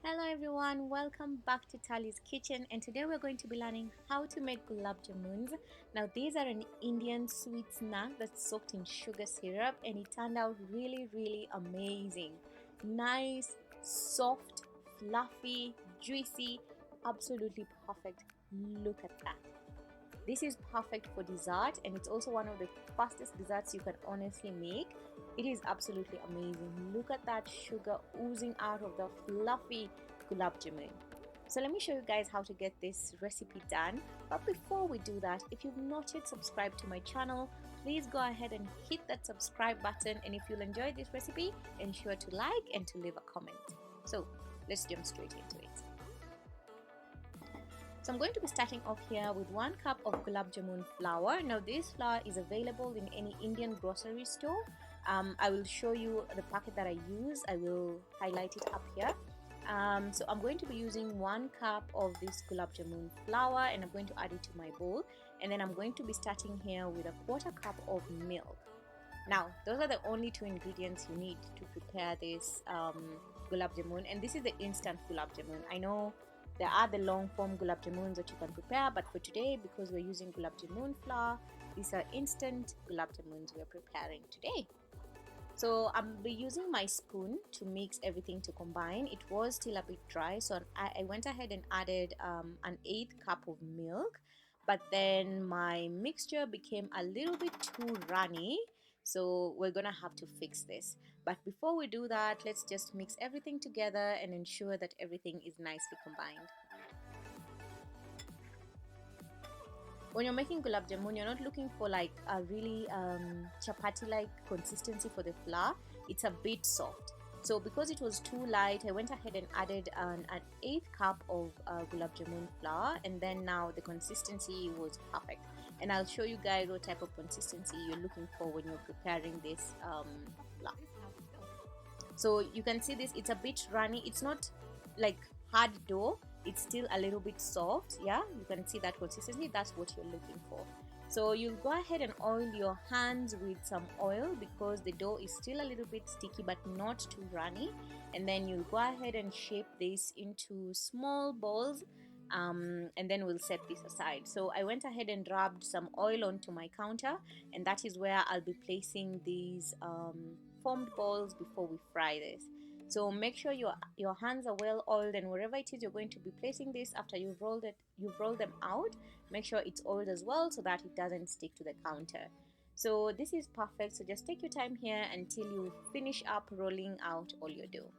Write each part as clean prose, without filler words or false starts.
Hello everyone, welcome back to Tali's Kitchen, and today we're going to be learning how to make Gulab Jamuns. Now these are an Indian sweet snack that's soaked in sugar syrup and it turned out really amazing. Nice, soft, fluffy, juicy, absolutely perfect. Look at that. This is perfect for dessert and it's also one of the fastest desserts you can honestly make. It is absolutely amazing. Look at that sugar oozing out of the fluffy gulab jamun. So let me show you guys how to get this recipe done. But before we do that, if you've not yet subscribed to my channel, please go ahead and hit that subscribe button, and if you'll enjoy this recipe, ensure to like and to leave a comment. So let's jump straight into it. So I'm going to be starting off here with 1 cup of Gulab Jamun flour. Now this flour is available in any Indian grocery store. I will show you the packet that I use. I will highlight it up here. So I'm going to be using 1 cup of this Gulab Jamun flour and I'm going to add it to my bowl. And then I'm going to be starting here with a 1/4 cup of milk. Now those are the only 2 ingredients you need to prepare this Gulab Jamun, and this is the instant Gulab Jamun. I know there are the long form Gulab Jamuns that you can prepare, but for today, because we're using Gulab Jamun flour, these are instant Gulab Jamuns we're preparing today. So I'll be using my spoon to mix everything to combine. It was still a bit dry, so I went ahead and added an 1/8 cup of milk, but then my mixture became a little bit too runny, so we're gonna have to fix this. But before we do that, let's just mix everything together and ensure that everything is nicely combined. When you're making gulab jamun, you're not looking for like a really chapati like consistency for the flour. It's a bit soft. So because it was too light, I went ahead and added an 1/8 cup of gulab jamun flour, and then now the consistency was perfect. And I'll show you guys what type of consistency you're looking for when you're preparing this flour. So you can see this, it's a bit runny. It's not like hard dough, it's still a little bit soft. Yeah, you can see that consistency. That's what you're looking for. So you'll go ahead and oil your hands with some oil because the dough is still a little bit sticky but not too runny. And then you'll go ahead and shape this into small balls, and then we'll set this aside. So I went ahead and rubbed some oil onto my counter, and that is where I'll be placing these formed balls before we fry this. So make sure your hands are well oiled, and wherever it is you're going to be placing this after you've rolled them out, make sure it's oiled as well so that it doesn't stick to the counter. So this is perfect. So just take your time here until you finish up rolling out all your dough.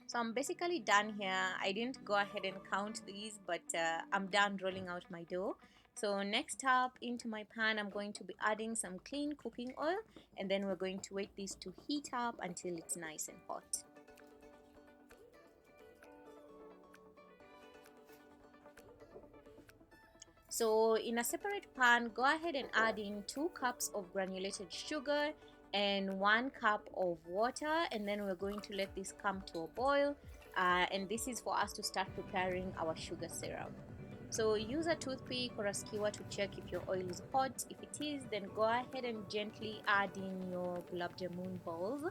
So I'm basically done here. I didn't go ahead and count these, but I'm done rolling out my dough. So next up, into my pan, I'm going to be adding some clean cooking oil, and then we're going to wait this to heat up until it's nice and hot. So in a separate pan, go ahead and add in 2 cups of granulated sugar and 1 cup of water, and then we're going to let this come to a boil, and this is for us to start preparing our sugar syrup. So use a toothpick or a skewer to check if your oil is hot. If it is, then go ahead and gently add in your gulab jamun balls,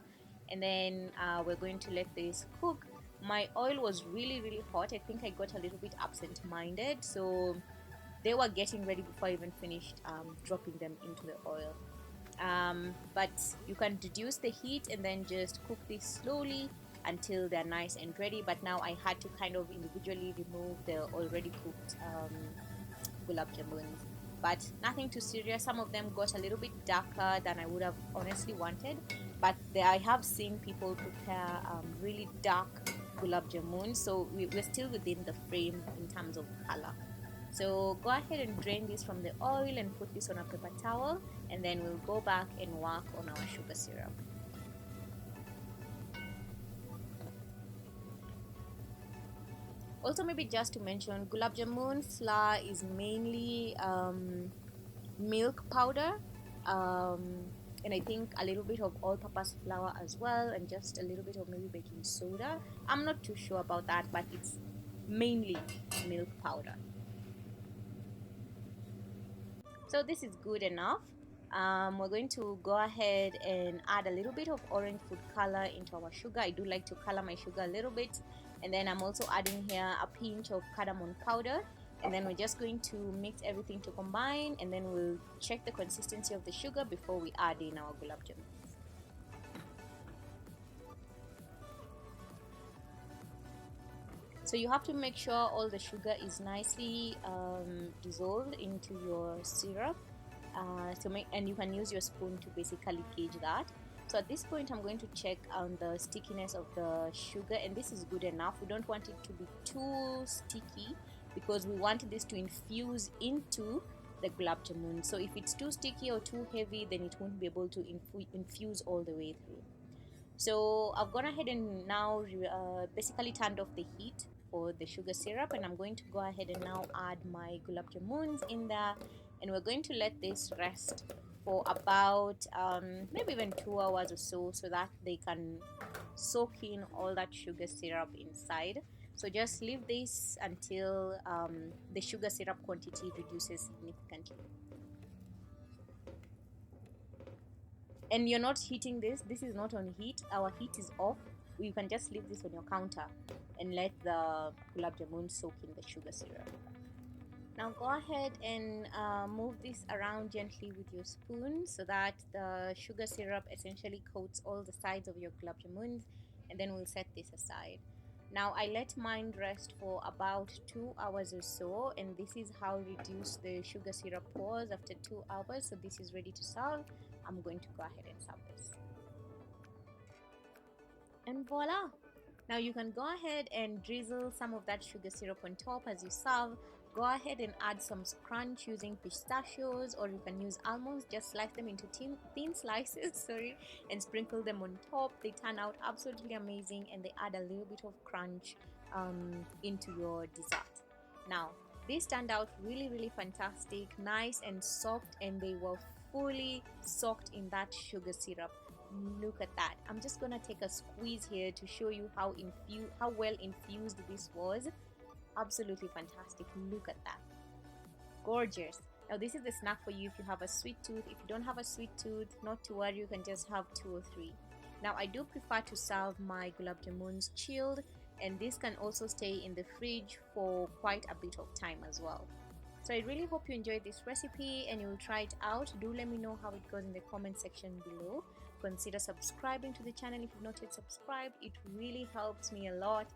and then we're going to let this cook. My oil was really hot. I think I got a little bit absent-minded, so they were getting ready before I even finished dropping them into the oil. But you can reduce the heat and then just cook this slowly until they're nice and ready. But now I had to kind of individually remove the already cooked gulab jamuns, but nothing too serious. Some of them got a little bit darker than I would have honestly wanted, but I have seen people prepare really dark gulab jamun, so we're still within the frame in terms of color. So go ahead and drain this from the oil and put this on a paper towel, and then we'll go back and work on our sugar syrup. Also, maybe just to mention, gulab jamun flour is mainly milk powder, and I think a little bit of all-purpose flour as well, and just a little bit of maybe baking soda. I'm not too sure about that, but it's mainly milk powder. So this is good enough. We're going to go ahead and add a little bit of orange food color into our sugar. I do like to color my sugar a little bit. And then I'm also adding here a pinch of cardamom powder. And then we're just going to mix everything to combine, and then we'll check the consistency of the sugar before we add in our gulab jamun. So you have to make sure all the sugar is nicely dissolved into your syrup. And you can use your spoon to basically gauge that. So at this point I'm going to check on the stickiness of the sugar, and this is good enough. We don't want it to be too sticky because we want this to infuse into the gulab jamun. So if it's too sticky or too heavy, then it won't be able to infuse all the way through. So I've gone ahead and now basically turned off the heat for the sugar syrup, and I'm going to go ahead and now add my gulab jamuns in there, and we're going to let this rest for about maybe even 2 hours or so that they can soak in all that sugar syrup inside. So just leave this until the sugar syrup quantity reduces significantly. And you're not heating this is not on heat, our heat is off. You can just leave this on your counter and let the gulab jamun soak in the sugar syrup. Now go ahead and move this around gently with your spoon so that the sugar syrup essentially coats all the sides of your gulab jamuns, and then we'll set this aside. Now I let mine rest for about 2 hours or so, and this is how reduced the sugar syrup was after 2 hours. So this is ready to serve. I'm going to go ahead and serve this. And voila! Now you can go ahead and drizzle some of that sugar syrup on top as you serve. Go ahead and add some crunch using pistachios, or you can use almonds. Just slice them into thin slices, sorry, and sprinkle them on top. They turn out absolutely amazing, and they add a little bit of crunch into your dessert. Now these turned out really fantastic, nice and soft, and they were fully soaked in that sugar syrup. Look at that. I'm just gonna take a squeeze here to show you how well infused this was. Absolutely fantastic. Look at that. Gorgeous. Now this is the snack for you if you have a sweet tooth. If you don't have a sweet tooth, not to worry, you can just have 2 or 3. Now I do prefer to serve my gulab jamuns chilled, and this can also stay in the fridge for quite a bit of time as well. So I really hope you enjoyed this recipe and you'll try it out. Do let me know how it goes in the comment section below. Consider subscribing to the channel if you've not yet subscribed. It really helps me a lot.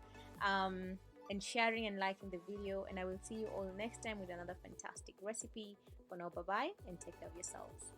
And sharing and liking the video, and I will see you all next time with another fantastic recipe. For now, bye bye and take care of yourselves.